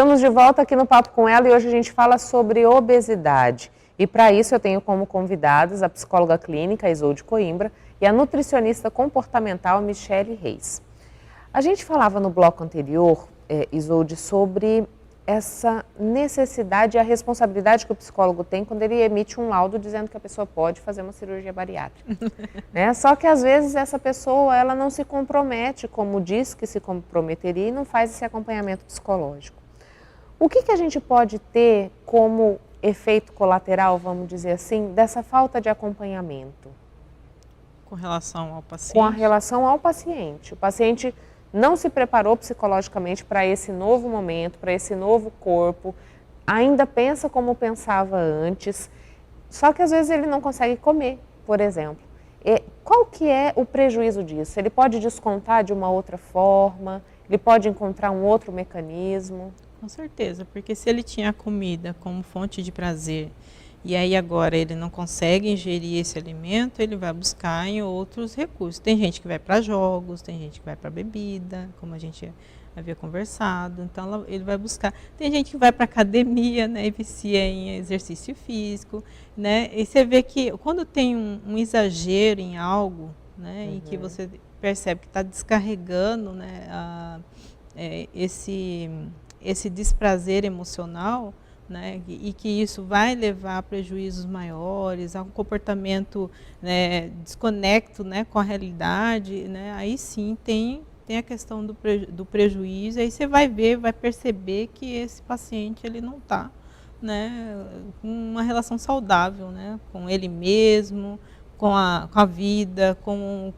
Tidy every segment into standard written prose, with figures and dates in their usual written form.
Estamos de volta aqui no Papo com Ela e hoje a gente fala sobre obesidade. E para isso eu tenho como convidadas a psicóloga clínica Isolde Coimbra e a nutricionista comportamental Michele Reis. A gente falava no bloco anterior, Isolde, sobre essa necessidade e a responsabilidade que o psicólogo tem quando ele emite um laudo dizendo que a pessoa pode fazer uma cirurgia bariátrica. Né? Só que às vezes essa pessoa ela não se compromete como diz que se comprometeria e não faz esse acompanhamento psicológico. O que a gente pode ter como efeito colateral, vamos dizer assim, dessa falta de acompanhamento? Com relação ao paciente? Com a relação ao paciente. O paciente não se preparou psicologicamente para esse novo momento, para esse novo corpo, ainda pensa como pensava antes, só que às vezes ele não consegue comer, por exemplo. Qual que é o prejuízo disso? Ele pode descontar de uma outra forma, ele pode encontrar um outro mecanismo? Com certeza, porque se ele tinha a comida como fonte de prazer e aí agora ele não consegue ingerir esse alimento, ele vai buscar em outros recursos. Tem gente que vai para jogos, tem gente que vai para bebida, como a gente havia conversado, então ele vai buscar. Tem gente que vai para academia, né, e vicia em exercício físico, né, e você vê que quando tem um exagero em algo, né, em que você percebe que está descarregando, né, esse desprazer emocional, né, e que isso vai levar a prejuízos maiores, a um comportamento, né, desconecto, né, com a realidade, né, aí sim tem a questão do prejuízo, aí você vai ver, vai perceber que esse paciente ele não está, né, com uma relação saudável, né, com ele mesmo, com a vida, com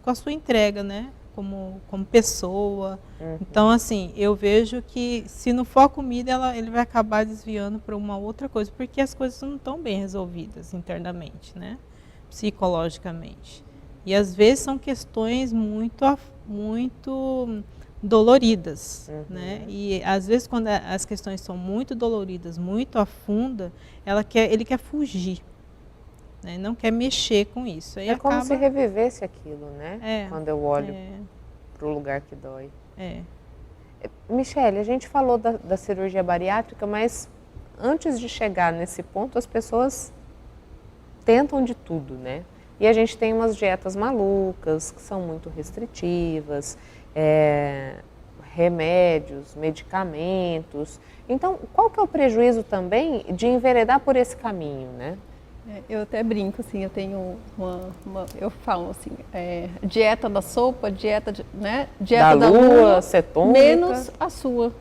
a sua entrega, né, como pessoa. Então, assim, eu vejo que se não for a comida, ele vai acabar desviando para uma outra coisa, porque as coisas não estão bem resolvidas internamente, né? Psicologicamente. E às vezes são questões muito doloridas, né? E às vezes quando as questões são muito doloridas, muito a fundo, ele quer fugir. Né? Não quer mexer com isso. Aí como se revivesse aquilo, né? Quando eu olho para o lugar que dói. Michele, a gente falou da cirurgia bariátrica, mas antes de chegar nesse ponto, as pessoas tentam de tudo, né? E a gente tem umas dietas malucas, que são muito restritivas, remédios, medicamentos. Então, qual que é o prejuízo também de enveredar por esse caminho, né? Eu até brinco, assim, eu tenho eu falo assim, dieta da sopa, dieta da lua, cetônica, menos a sua,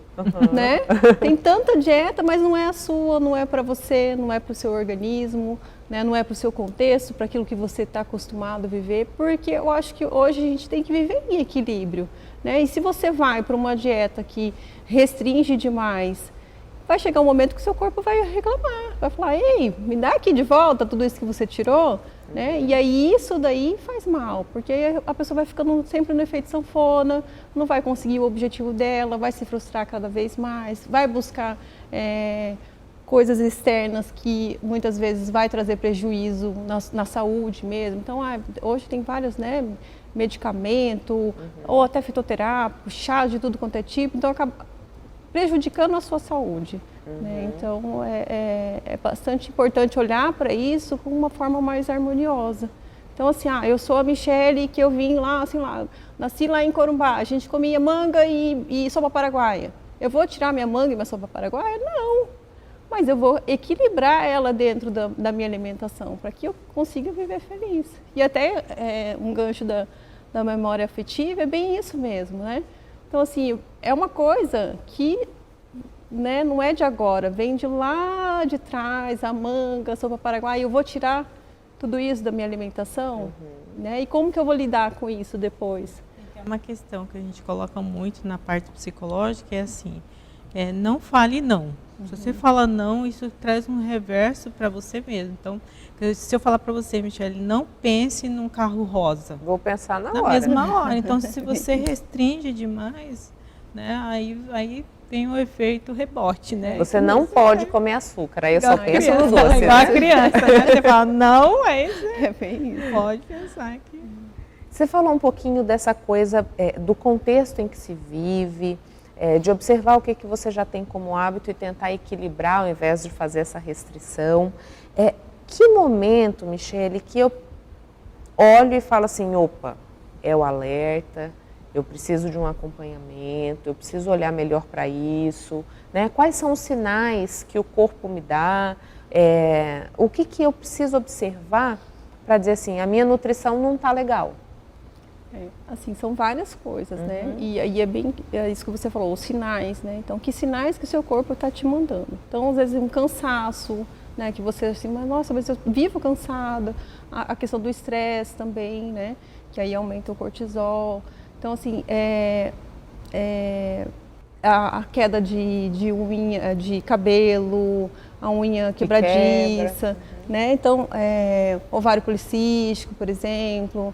né? Tem tanta dieta, mas não é a sua, não é para você, não é para o seu organismo, né? Não é para o seu contexto, para aquilo que você está acostumado a viver, porque eu acho que hoje a gente tem que viver em equilíbrio, né? E se você vai para uma dieta que restringe demais, vai chegar um momento que o seu corpo vai reclamar, vai falar, ei, me dá aqui de volta tudo isso que você tirou, né? E aí isso daí faz mal, porque a pessoa vai ficando sempre no efeito sanfona, não vai conseguir o objetivo dela, vai se frustrar cada vez mais, vai buscar coisas externas que muitas vezes vai trazer prejuízo na saúde mesmo. Então, hoje tem vários, né, medicamento, ou até fitoterápico, chá de tudo quanto é tipo, então acaba prejudicando a sua saúde. Né? Então, é bastante importante olhar para isso com uma forma mais harmoniosa. Então, assim, eu sou a Michele, que eu vim lá, assim, nasci lá em Corumbá, a gente comia manga e sopa paraguaia. Eu vou tirar minha manga e minha sopa paraguaia? Não. Mas eu vou equilibrar ela dentro da minha alimentação, para que eu consiga viver feliz. E até um gancho da memória afetiva é bem isso mesmo, né? Então, assim, é uma coisa que, né, não é de agora, vem de lá de trás, a manga, a sopa paraguaia, eu vou tirar tudo isso da minha alimentação, né? E como que eu vou lidar com isso depois? É uma questão que a gente coloca muito na parte psicológica, é assim, não fale não. Se você fala não, isso traz um reverso para você mesmo. Então, se eu falar para você, Michele, não pense num carro rosa. Vou pensar na hora. Mesma hora. Então, se você restringe demais, né, aí tem o efeito rebote, né? Você não pode comer açúcar, aí eu só penso no doce. Igual a criança, né? Você fala, não, aí você pode pensar que... Você falou um pouquinho dessa coisa do contexto em que se vive, de observar o que você já tem como hábito e tentar equilibrar ao invés de fazer essa restrição. Que momento, Michele, que eu olho e falo assim, opa, é o alerta, eu preciso de um acompanhamento, eu preciso olhar melhor para isso, né? Quais são os sinais que o corpo me dá, o que eu preciso observar para dizer assim, a minha nutrição não está legal? Assim, são várias coisas, né? E aí é isso que você falou, os sinais, né? Então, que sinais que o seu corpo está te mandando? Então, às vezes, um cansaço, né? Que você assim, mas nossa, mas eu vivo cansada. A questão do estresse também, né? Que aí aumenta o cortisol. Então, assim, a queda de unha, de cabelo, a unha quebradiça, né? Então, ovário policístico, por exemplo,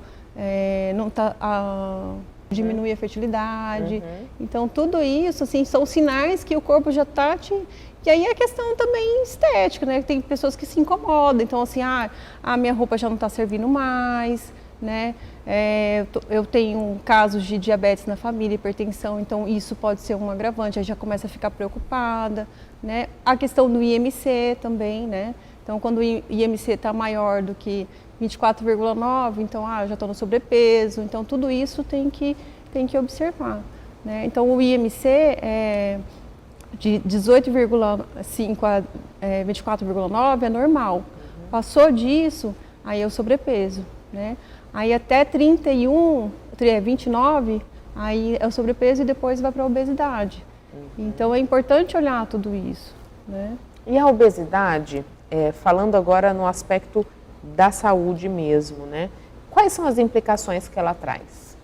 diminui a fertilidade. Então, tudo isso, assim, são sinais que o corpo já está te... E aí a questão também estética, né? Tem pessoas que se incomodam, então assim, a minha roupa já não está servindo mais, né? Eu tenho casos de diabetes na família, hipertensão, então isso pode ser um agravante, aí já começa a ficar preocupada, né? A questão do IMC também, né? Então quando o IMC está maior do que 24,9, então eu já estou no sobrepeso, então tudo isso tem que observar, né? Então o IMC de 18,5 a 24,9 é normal. Passou disso, aí é o sobrepeso, né? Aí até 29, aí é o sobrepeso e depois vai para a obesidade. Então é importante olhar tudo isso, né? E a obesidade, falando agora no aspecto da saúde mesmo, né? Quais são as implicações que ela traz?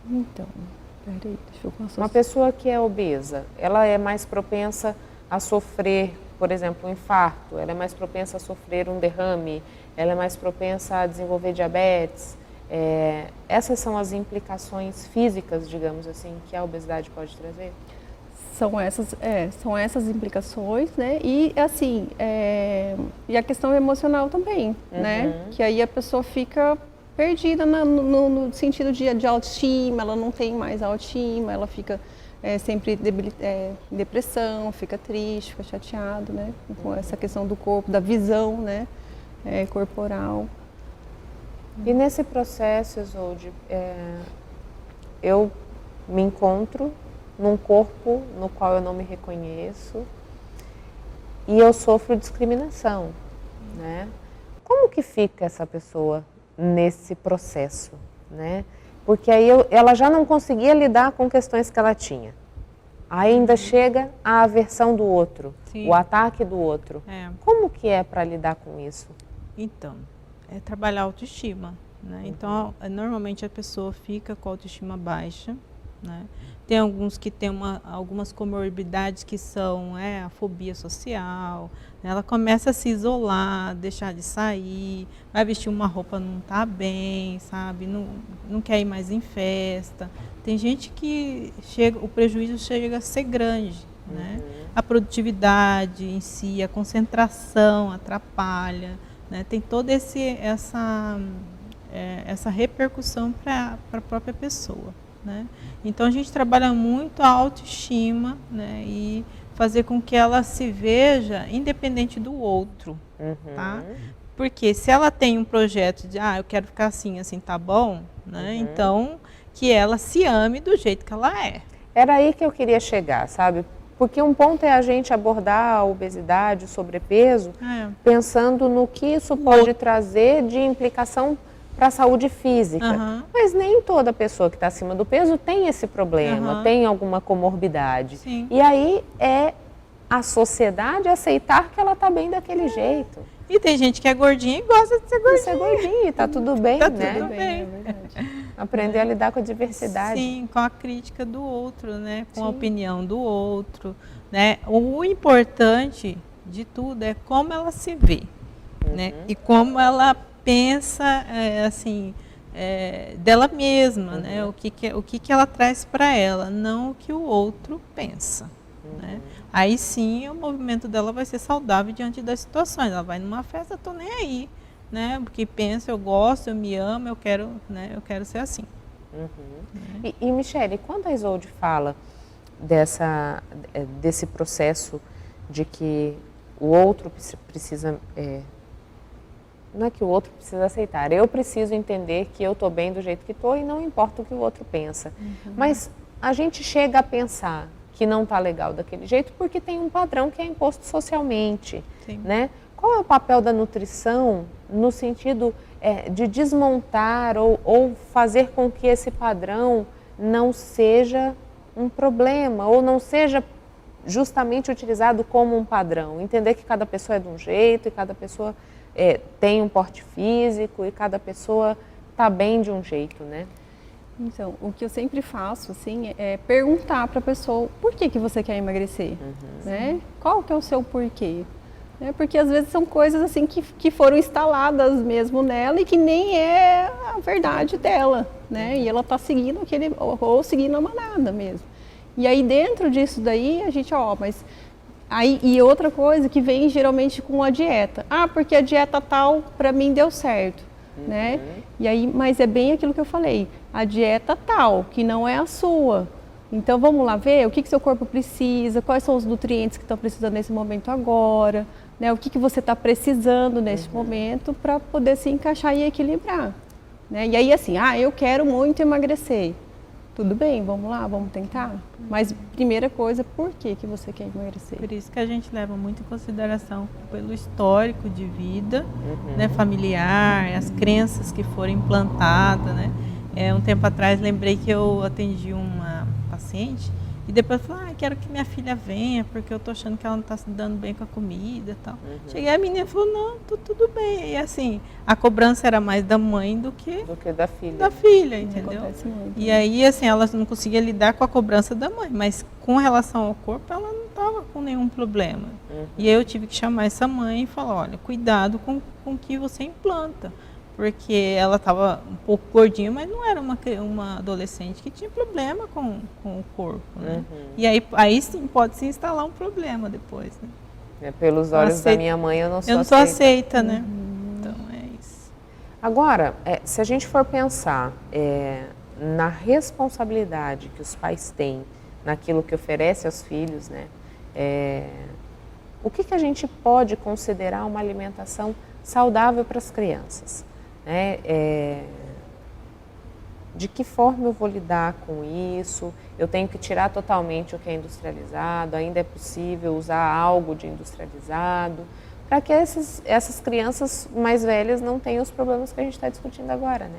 Então, peraí, deixa eu passar. Uma pessoa que é obesa, ela é mais propensa a sofrer, por exemplo, um infarto, ela é mais propensa a sofrer um derrame, ela é mais propensa a desenvolver diabetes. Essas são as implicações físicas, digamos assim, que a obesidade pode trazer? São essas implicações, né? E assim, e a questão emocional também, né? Que aí a pessoa fica perdida no sentido de autoestima, ela não tem mais autoestima, ela fica sempre em depressão, fica triste, fica chateado, né? Com essa questão do corpo, da visão, né? Corporal. E nesse processo, Isolde, eu me encontro num corpo no qual eu não me reconheço e eu sofro discriminação, né? Como que fica essa pessoa nesse processo, né? Porque aí ela já não conseguia lidar com questões que ela tinha. Ainda chega a aversão do outro, Sim. o ataque do outro. Como que é para lidar com isso? Então, é trabalhar a autoestima, né? Então, normalmente a pessoa fica com a autoestima baixa, né? Tem alguns que têm algumas comorbidades que são a fobia social, né? Ela começa a se isolar, deixar de sair, vai vestir uma roupa, não está bem, sabe? Não quer ir mais em festa. Tem gente que o prejuízo chega a ser grande, né? A produtividade em si, a concentração atrapalha, né? Tem toda essa repercussão para a própria pessoa, né? Então a gente trabalha muito a autoestima, né? E fazer com que ela se veja independente do outro, tá? Porque se ela tem um projeto de eu quero ficar assim tá bom, né? Então que ela se ame do jeito que ela é. Era aí que eu queria chegar, sabe? Porque um ponto é a gente abordar a obesidade, o sobrepeso, pensando no que isso pode trazer de implicação para a saúde física. Mas nem toda pessoa que está acima do peso tem esse problema, tem alguma comorbidade. Sim. E aí é a sociedade aceitar que ela está bem daquele jeito. E tem gente que é gordinha e gosta de ser gordinha. Ser gordinha, e tá tudo bem, tá né? Tudo bem. É verdade. Aprender a lidar com a diversidade. Sim, com a crítica do outro, né? Com a opinião do outro, né? O importante de tudo é como ela se vê, né? E como ela pensa, dela mesma, né? O que ela traz para ela, não o que o outro pensa, né? Aí sim o movimento dela vai ser saudável diante das situações. Ela vai numa festa, tô nem aí, né? Porque pensa, eu gosto, eu me amo, eu quero ser assim. E Michele, quando a Isolde fala desse processo de que o outro precisa... não é que o outro precisa aceitar, eu preciso entender que eu estou bem do jeito que estou e não importa o que o outro pensa. Mas a gente chega a pensar que não está legal daquele jeito porque tem um padrão que é imposto socialmente, né? Qual é o papel da nutrição no sentido de desmontar ou fazer com que esse padrão não seja um problema ou não seja justamente utilizado como um padrão? Entender que cada pessoa é de um jeito e cada pessoa tem um porte físico e cada pessoa está bem de um jeito, né? Então, o que eu sempre faço, assim, é perguntar para a pessoa por que você quer emagrecer, né? Qual que é o seu porquê? Porque às vezes são coisas assim que foram instaladas mesmo nela e que nem é a verdade dela, né? E ela está seguindo ou seguindo a manada mesmo. E aí dentro disso daí a gente, mas... Aí, e outra coisa que vem geralmente com a dieta. Porque a dieta tal para mim deu certo, né? E aí, mas é bem aquilo que eu falei, a dieta tal, que não é a sua. Então vamos lá ver o que seu corpo precisa, quais são os nutrientes que estão precisando nesse momento agora, né? O que você está precisando nesse momento para poder se encaixar e equilibrar, né? E aí assim, eu quero muito emagrecer. Tudo bem, vamos lá, vamos tentar. Mas primeira coisa, por que você quer emagrecer? Por isso que a gente leva muito em consideração pelo histórico de vida, né, familiar, as crenças que foram implantadas, né? Um tempo atrás lembrei que eu atendi uma paciente e depois falei, quero que minha filha venha, porque eu tô achando que ela não está se dando bem com a comida e tal. Cheguei, a menina falou, não, tudo bem. E assim, a cobrança era mais da mãe do que da filha. Da filha, entendeu? E aí, assim, ela não conseguia lidar com a cobrança da mãe, mas com relação ao corpo, ela não estava com nenhum problema. E aí eu tive que chamar essa mãe e falar, olha, cuidado com o que você implanta. Porque ela estava um pouco gordinha, mas não era uma adolescente que tinha problema com o corpo, né? E aí sim pode se instalar um problema depois, né? Pelos olhos da minha mãe eu não sou aceita. Eu não sou aceita, né? Então é isso. Agora, se a gente for pensar na responsabilidade que os pais têm naquilo que oferece aos filhos, né? O que a gente pode considerar uma alimentação saudável para as crianças? De que forma eu vou lidar com isso? Eu tenho que tirar totalmente o que é industrializado? Ainda é possível usar algo de industrializado? Para que essas crianças mais velhas não tenham os problemas que a gente está discutindo agora, né?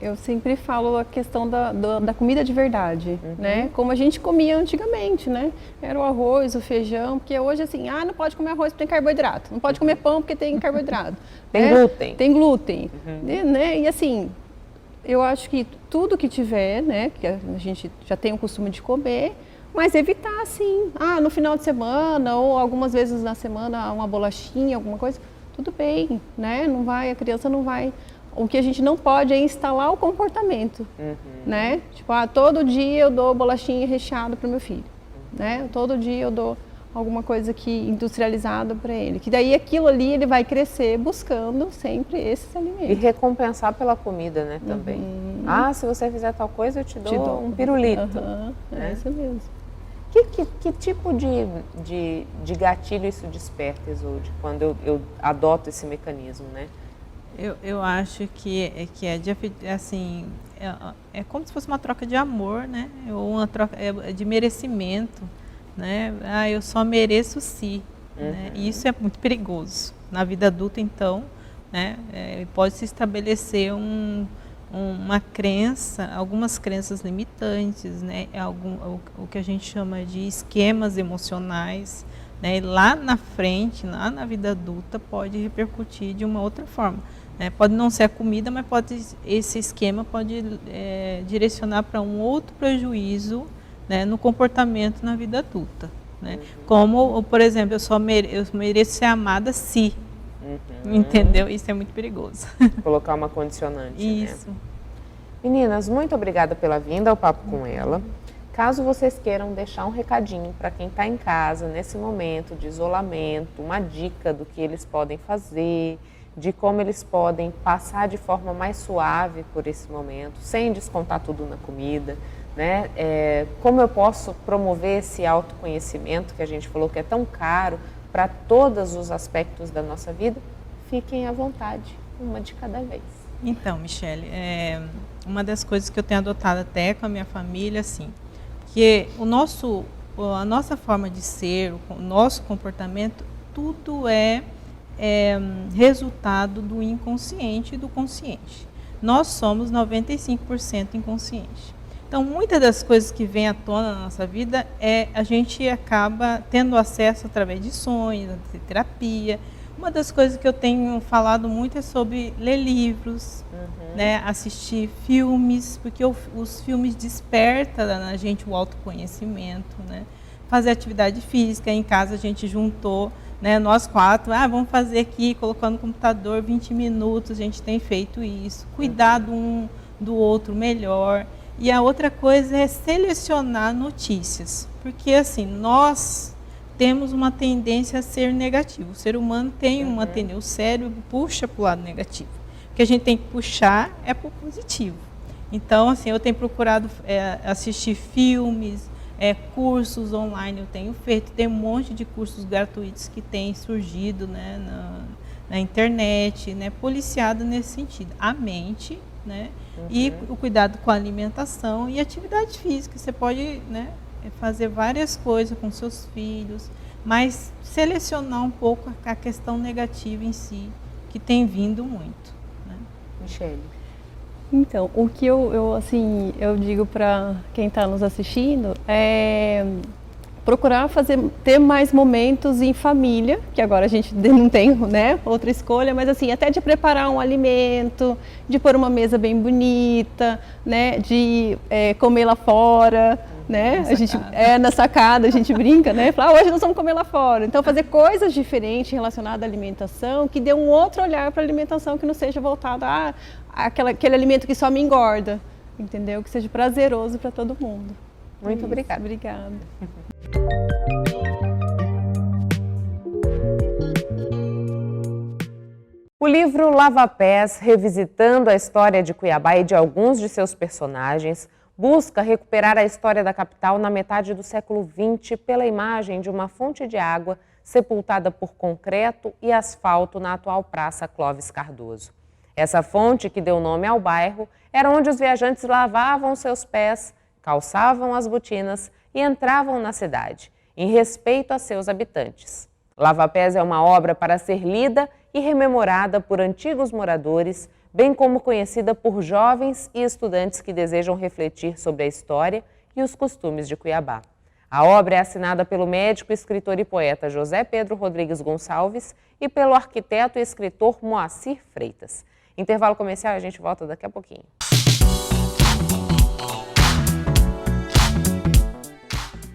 Eu sempre falo a questão da comida de verdade, né? Como a gente comia antigamente, né? Era o arroz, o feijão, porque hoje assim, não pode comer arroz porque tem carboidrato, não pode comer pão porque tem carboidrato. Tem glúten. Tem glúten, né? E assim, eu acho que tudo que tiver, né? Que a gente já tem o costume de comer, mas evitar assim, no final de semana ou algumas vezes na semana uma bolachinha, alguma coisa, tudo bem, né? A criança não vai... O que a gente não pode é instalar o comportamento, né? Tipo, todo dia eu dou bolachinha recheada para o meu filho, né? Todo dia eu dou alguma coisa industrializada para ele. Que daí aquilo ali ele vai crescer buscando sempre esses alimentos. E recompensar pela comida, né, também. Se você fizer tal coisa eu te dou um pirulito. É isso mesmo. Que tipo de gatilho isso desperta, Isolde, quando eu adoto esse mecanismo, né? Eu acho que assim, é como se fosse uma troca de amor, né? Ou uma troca de merecimento, né? Eu só mereço sim, né? E isso é muito perigoso. Na vida adulta, então, né? Pode se estabelecer uma crença, algumas crenças limitantes, né? O que a gente chama de esquemas emocionais, né? E lá na frente, lá na vida adulta, pode repercutir de uma outra forma. Pode não ser a comida, mas esse esquema pode direcionar para um outro prejuízo, né, no comportamento na vida adulta. Né? Como, por exemplo, eu mereço ser amada se, entendeu? Isso é muito perigoso. Colocar uma condicionante. Isso. Né? Meninas, muito obrigada pela vinda ao Papo com Ela. Caso vocês queiram deixar um recadinho para quem está em casa nesse momento de isolamento, uma dica do que eles podem fazer, de como eles podem passar de forma mais suave por esse momento, sem descontar tudo na comida, né? Como eu posso promover esse autoconhecimento que a gente falou que é tão caro para todos os aspectos da nossa vida? Fiquem à vontade, uma de cada vez. Então, Michele, uma das coisas que eu tenho adotado até com a minha família, assim, que a nossa forma de ser, o nosso comportamento, tudo é resultado do inconsciente e do consciente. Nós somos 95% inconsciente. Então, muitas das coisas que vêm à tona na nossa vida, a gente acaba tendo acesso através de sonhos, de terapia. Uma das coisas que eu tenho falado muito é sobre ler livros, né, assistir filmes, porque os filmes despertam na gente o autoconhecimento, né? Fazer atividade física. Em casa a gente juntou, né, nós 4, vamos fazer aqui, colocando no computador 20 minutos, a gente tem feito isso. Cuidar do outro melhor. E a outra coisa é selecionar notícias, porque assim, nós temos uma tendência a ser negativo. O ser humano tem uma tendência, o cérebro puxa para o lado negativo. O que a gente tem que puxar é para o positivo. Então, assim, eu tenho procurado assistir filmes, cursos online eu tenho feito, tem um monte de cursos gratuitos que têm surgido, né, na internet, né, policiado nesse sentido. A mente, né, e o cuidado com a alimentação e atividade física. Você pode, né, fazer várias coisas com seus filhos, mas selecionar um pouco a questão negativa em si, que tem vindo muito. Né? Michele. Então, o que eu digo para quem está nos assistindo é procurar ter mais momentos em família, que agora a gente não tem, né, outra escolha, mas assim, até de preparar um alimento, de pôr uma mesa bem bonita, né, de comer lá fora, né, na sacada a gente brinca, né, fala, hoje nós vamos comer lá fora. Então fazer coisas diferentes relacionadas à alimentação, que dê um outro olhar para a alimentação, que não seja voltado aquele alimento que só me engorda, entendeu? Que seja prazeroso para todo mundo. Muito obrigada. Obrigada. O livro Lava Pés, revisitando a história de Cuiabá e de alguns de seus personagens, busca recuperar a história da capital na metade do século XX pela imagem de uma fonte de água sepultada por concreto e asfalto na atual Praça Clóvis Cardoso. Essa fonte, que deu nome ao bairro, era onde os viajantes lavavam seus pés, calçavam as botinas e entravam na cidade, em respeito a seus habitantes. Lava Pés é uma obra para ser lida e rememorada por antigos moradores, bem como conhecida por jovens e estudantes que desejam refletir sobre a história e os costumes de Cuiabá. A obra é assinada pelo médico, escritor e poeta José Pedro Rodrigues Gonçalves e pelo arquiteto e escritor Moacir Freitas. Intervalo comercial, a gente volta daqui a pouquinho.